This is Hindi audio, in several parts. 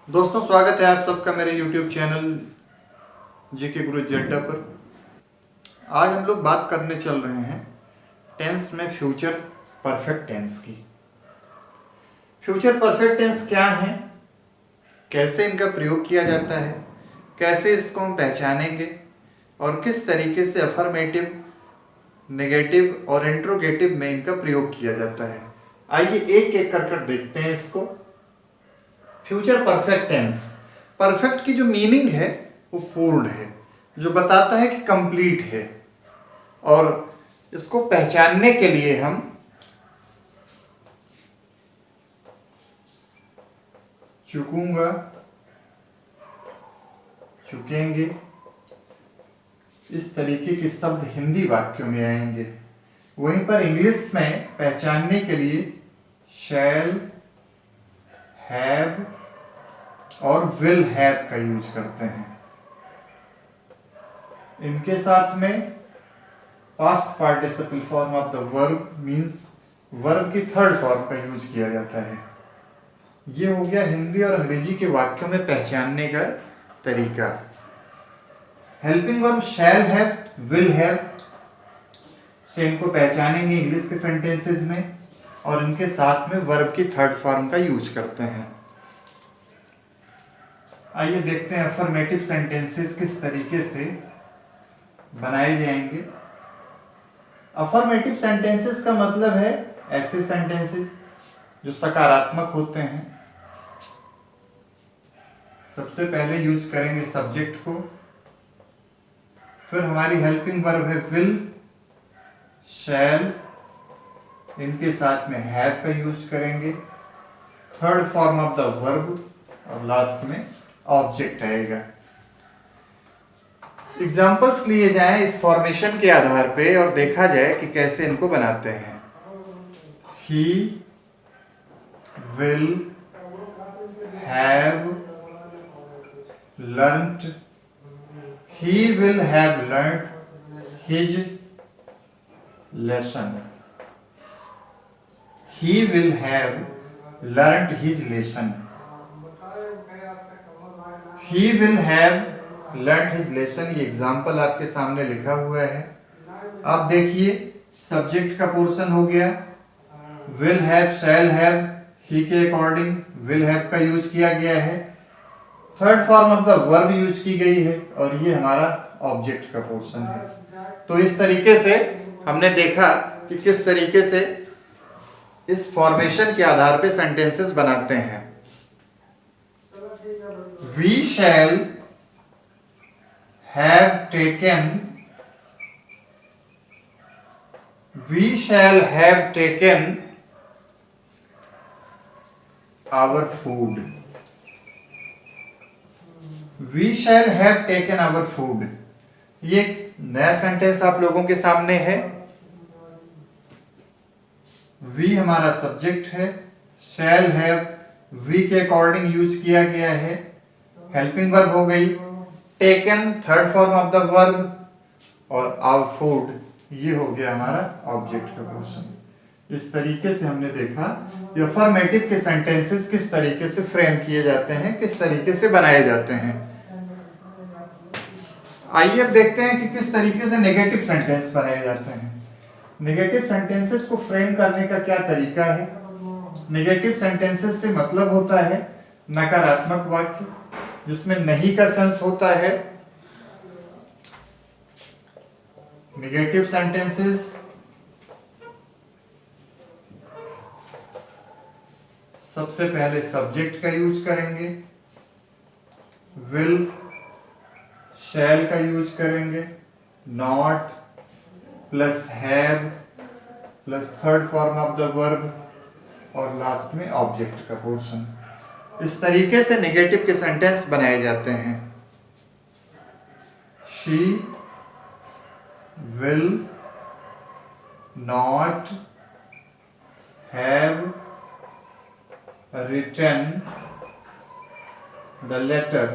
दोस्तों, स्वागत है आप सबका मेरे YouTube चैनल जीके गुरु जेड्डा पर। आज हम लोग बात करने चल रहे हैं टेंस में फ्यूचर परफेक्ट टेंस की। फ्यूचर परफेक्ट टेंस क्या है, कैसे इनका प्रयोग किया जाता है, कैसे इसको हम पहचानेंगे और किस तरीके से अफर्मेटिव, नेगेटिव और इंट्रोगेटिव में इनका प्रयोग किया जाता है। आइए एक एक कर देखते हैं इसको। फ्यूचर परफेक्ट टेंस, परफेक्ट की जो मीनिंग है वो पूर्ण है, जो बताता है कि कंप्लीट है। और इसको पहचानने के लिए हम चुकूंगा, चुकेंगे, इस तरीके के शब्द हिंदी वाक्यों में आएंगे। वहीं पर इंग्लिश में पहचानने के लिए शैल, हैव और विल हैव का यूज करते हैं। इनके साथ में past participle form of the verb means verb की थर्ड फॉर्म का यूज किया जाता है। ये हो गया हिंदी और अंग्रेजी के वाक्यों में पहचानने का तरीका। Helping verb shall have, will have से इनको पहचानेंगे इंग्लिश के सेंटेंसेस में, और इनके साथ में वर्ब की थर्ड फॉर्म का यूज करते हैं। आइए देखते हैं अफर्मेटिव सेंटेंसेस किस तरीके से बनाए जाएंगे। अफर्मेटिव सेंटेंसेस का मतलब है ऐसे सेंटेंसेस जो सकारात्मक होते हैं। सबसे पहले यूज करेंगे सब्जेक्ट को, फिर हमारी हेल्पिंग वर्ब है विल, शैल, इनके साथ में हैव का यूज करेंगे, third form of the verb और लास्ट में ऑब्जेक्ट आएगा। एग्जाम्पल्स लिए जाएं इस फॉर्मेशन के आधार पे और देखा जाए कि कैसे इनको बनाते हैं। He will have learnt, he will have learnt his lesson. He will have learnt his lesson. He will have learnt his lesson। ये एग्जाम्पल आपके सामने लिखा हुआ है। आप देखिए, सब्जेक्ट का पोर्शन हो गया, विल हैव, शैल हैव, ही के अकॉर्डिंग विल हैव का यूज किया गया है, third form of the verb use की गई है, और ये हमारा ऑब्जेक्ट का पोर्शन है। तो इस तरीके से हमने देखा कि किस तरीके से इस फॉर्मेशन के आधार पे सेंटेंसेस बनाते हैं। We shall have taken, we shall have taken our food. We shall have taken our food। ये एक नया सेंटेंस आप लोगों के सामने है। वी हमारा सब्जेक्ट है, शैल हैव वी के अकॉर्डिंग यूज किया गया है, हेल्पिंग वर्ब हो गई, taken third form of the verb, और आवर फूड ये हो गया हमारा ऑब्जेक्ट का पोर्शन। इस तरीके से हमने देखा कि अफर्मेटिव के सेंटेंसेस किस तरीके से फ्रेम किए जाते हैं, किस तरीके से बनाए जाते हैं। आइए अब देखते हैं कि किस तरीके से नेगेटिव सेंटेंस बनाए जाते हैं। नेगेटिव सेंटेंसेस को फ्रेम करने का क्या तरीका है। नेगेटिव सेंटेंसेस से मतलब होता है नकारात्मक वाक्य जिसमें नहीं का सेंस होता है। नेगेटिव सेंटेंसेस सबसे पहले सब्जेक्ट का यूज करेंगे, विल, शैल का यूज करेंगे, not plus have plus third form of the verb और लास्ट में ऑब्जेक्ट का पोर्शन। इस तरीके से नेगेटिव के सेंटेंस बनाए जाते हैं। She will not have written the letter.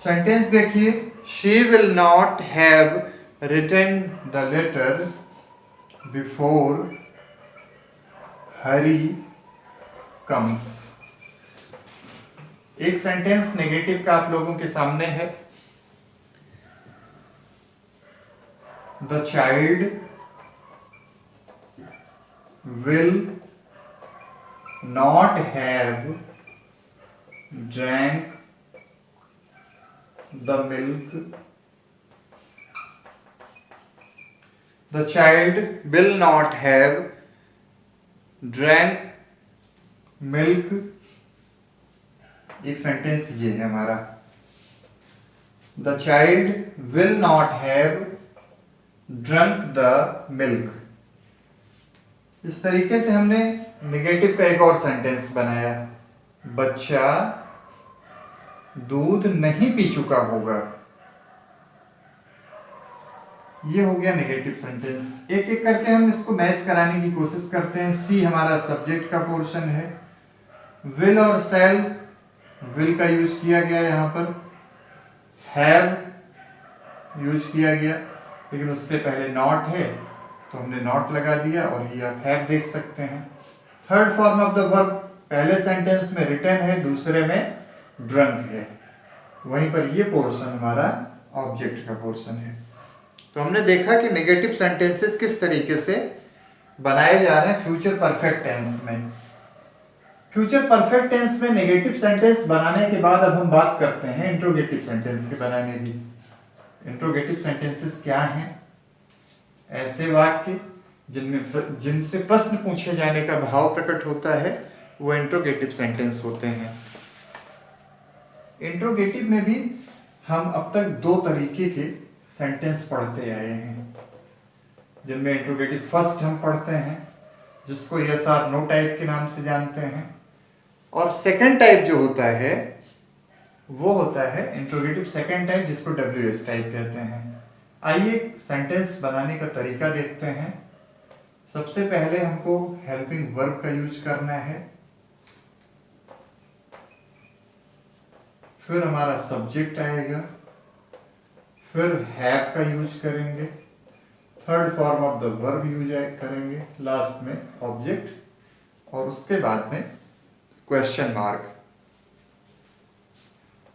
Sentence देखिए, she will not have written the letter before Hari comes। एक सेंटेंस नेगेटिव का आप लोगों के सामने है। The child will not have drank the milk. The child will not have drank milk. एक सेंटेंस ये है हमारा, the child will not have drunk the milk. इस तरीके से हमने नेगेटिव का एक और सेंटेंस बनाया, बच्चा दूध नहीं पी चुका होगा। ये हो गया नेगेटिव सेंटेंस। एक एक करके हम इसको मैच कराने की कोशिश करते हैं। सी हमारा सब्जेक्ट का पोर्शन है। विल और शैल, विल का यूज किया गया यहाँ पर, हैव यूज किया गया, लेकिन उससे पहले नॉट है तो हमने नॉट लगा दिया और ये आप हैव देख सकते हैं। Third form of the verb पहले सेंटेंस में रिटन है, दूसरे में ड्रंक है। वहीं पर ये पोर्शन हमारा ऑब्जेक्ट का पोर्शन है। तो हमने देखा कि नेगेटिव सेंटेंसेस किस तरीके से बनाए जा रहे हैं फ्यूचर परफेक्ट टेंस में। फ्यूचर परफेक्ट टेंस में नेगेटिव सेंटेंस बनाने के बाद अब हम बात करते हैं इंट्रोगेटिव सेंटेंस के बनाने की। इंट्रोगेटिव सेंटेंसेस क्या हैं? ऐसे वाक्य जिनसे प्रश्न पूछे जाने का भाव प्रकट होता है, वो इंट्रोगेटिव सेंटेंस होते हैं। इंट्रोगेटिव में भी हम अब तक दो तरीके के सेंटेंस पढ़ते आए हैं, जिनमें इंट्रोगेटिव फर्स्ट हम पढ़ते हैं, जिसको यस आर नो टाइप के नाम से जानते हैं, और सेकंड टाइप जो होता है वो होता है इंट्रोगेटिव सेकंड टाइप, जिसको WS टाइप कहते हैं। आइए सेंटेंस बनाने का तरीका देखते हैं। सबसे पहले हमको हेल्पिंग वर्ब का यूज करना है, फिर हमारा सब्जेक्ट आएगा, फिर हैव का यूज करेंगे, third form of the verb use करेंगे, लास्ट में ऑब्जेक्ट, और उसके बाद में question mark.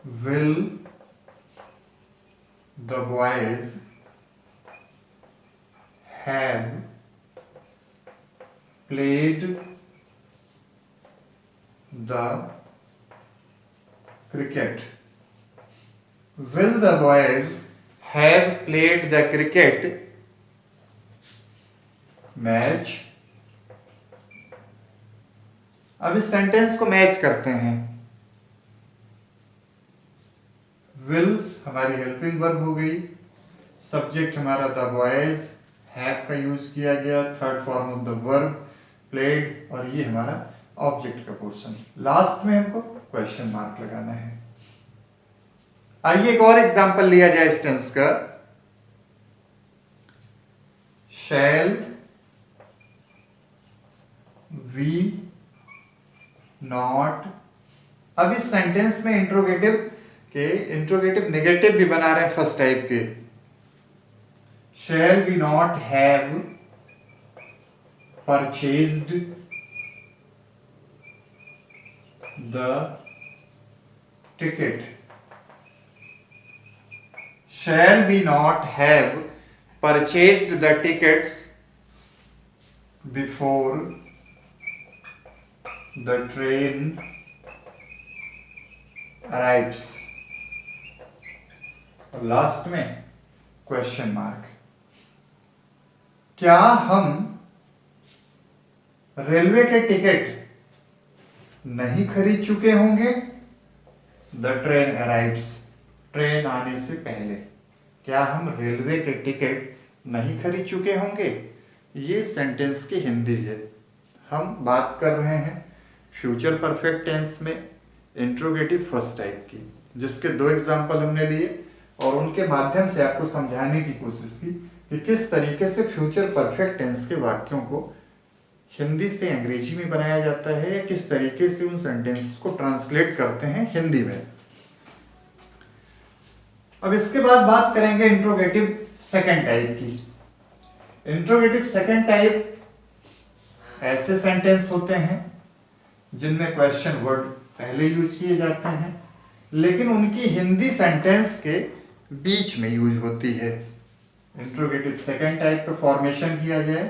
Will the boys have played the cricket? Will the boys have played the cricket match? अब इस सेंटेंस को मैच करते हैं। Will हमारी हेल्पिंग वर्ब हो गई, सब्जेक्ट हमारा द बॉयज, हैव का यूज किया गया, third form of the verb played, और ये हमारा ऑब्जेक्ट का पोर्शन। लास्ट में हमको क्वेश्चन मार्क लगाना है। आइए एक और एग्जांपल लिया जाए इस टेंस का। Shall we not. अब इस सेंटेंस में इंट्रोगेटिव नेगेटिव भी बना रहे हैं फर्स्ट टाइप के। Shall we not have purchased the ticket? Shall we not have purchased the tickets before the train arrives? और लास्ट में क्वेश्चन मार्क। क्या हम रेलवे के टिकट नहीं खरीद चुके होंगे? द ट्रेन अराइव्स, ट्रेन आने से पहले क्या हम रेलवे के टिकट नहीं खरीद चुके होंगे? ये सेंटेंस की हिंदी है। हम बात कर रहे हैं फ्यूचर परफेक्ट टेंस में इंट्रोगेटिव फर्स्ट टाइप की, जिसके दो एग्जाम्पल हमने लिए और उनके माध्यम से आपको समझाने की कोशिश की कि किस तरीके से फ्यूचर परफेक्ट टेंस के वाक्यों को हिंदी से अंग्रेजी में बनाया जाता है, या किस तरीके से उन सेंटेंसेस को ट्रांसलेट करते हैं हिंदी में। अब इसके बाद बात करेंगे इंट्रोगेटिव सेकंड टाइप की। इंट्रोगेटिव सेकंड टाइप ऐसे सेंटेंस होते हैं जिनमें क्वेश्चन वर्ड पहले यूज किए जाते हैं, लेकिन उनकी हिंदी सेंटेंस के बीच में यूज होती है। इंट्रोगेटिव सेकंड टाइप का फॉर्मेशन किया जाए,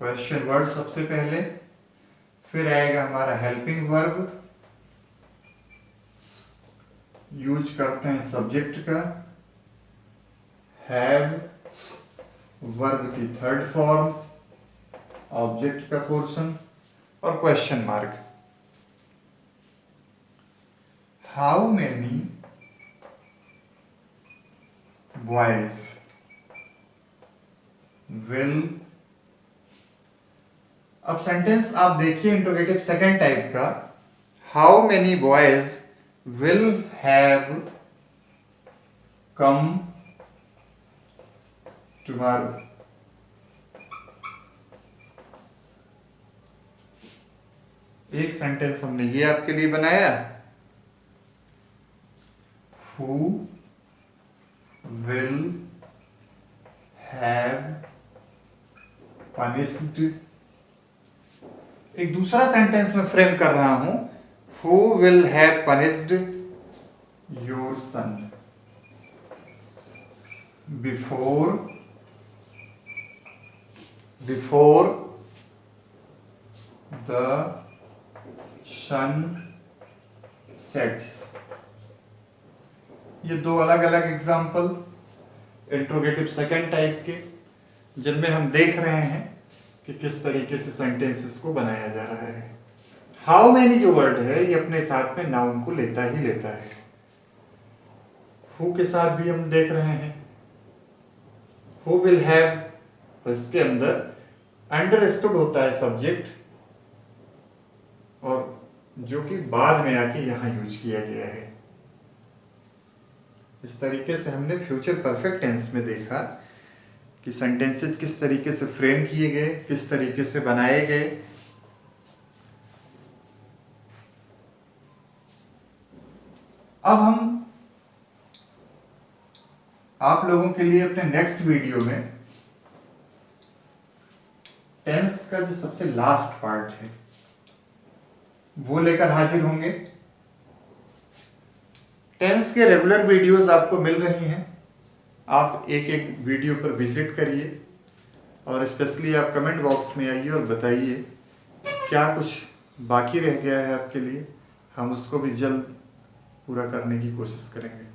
क्वेश्चन वर्ड सबसे पहले, फिर आएगा हमारा हेल्पिंग वर्ब, यूज करते हैं सब्जेक्ट का, हैव वर्ब की थर्ड फॉर्म, ऑब्जेक्ट का पोर्शन और question mark. How many boys will, अब सेंटेंस आप देखिए इंट्रोगेटिव सेकंड टाइप का, how many boys will have come tomorrow. एक सेंटेंस हमने ये आपके लिए बनाया, हु विल हैव पनिश्ड। एक दूसरा सेंटेंस में फ्रेम कर रहा हूं, who will have punished your son before the sun sets. ये दो अलग अलग एग्जाम्पल इंट्रोगेटिव सेकंड टाइप के, जिनमें हम देख रहे हैं कि किस तरीके से सेंटेंसेस को बनाया जा रहा है। हाउ मैनी जो वर्ड है ये अपने साथ में नाउन को लेता ही लेता है। हु के साथ भी हम देख रहे हैं, हु विल हैव, तो इसके अंदर अंडरस्टूड होता है सब्जेक्ट, और जो कि बाद में आके यहां यूज किया गया है। इस तरीके से हमने फ्यूचर परफेक्ट टेंस में देखा कि सेंटेंसेस किस तरीके से फ्रेम किए गए, किस तरीके से बनाए गए। अब हम आप लोगों के लिए अपने नेक्स्ट वीडियो में टेंस का जो सबसे लास्ट पार्ट है वो लेकर हाजिर होंगे। टेंस के रेगुलर वीडियोस आपको मिल रही हैं, आप एक एक वीडियो पर विजिट करिए और स्पेशली आप कमेंट बॉक्स में आइए और बताइए क्या कुछ बाकी रह गया है आपके लिए, हम उसको भी जल्द पूरा करने की कोशिश करेंगे।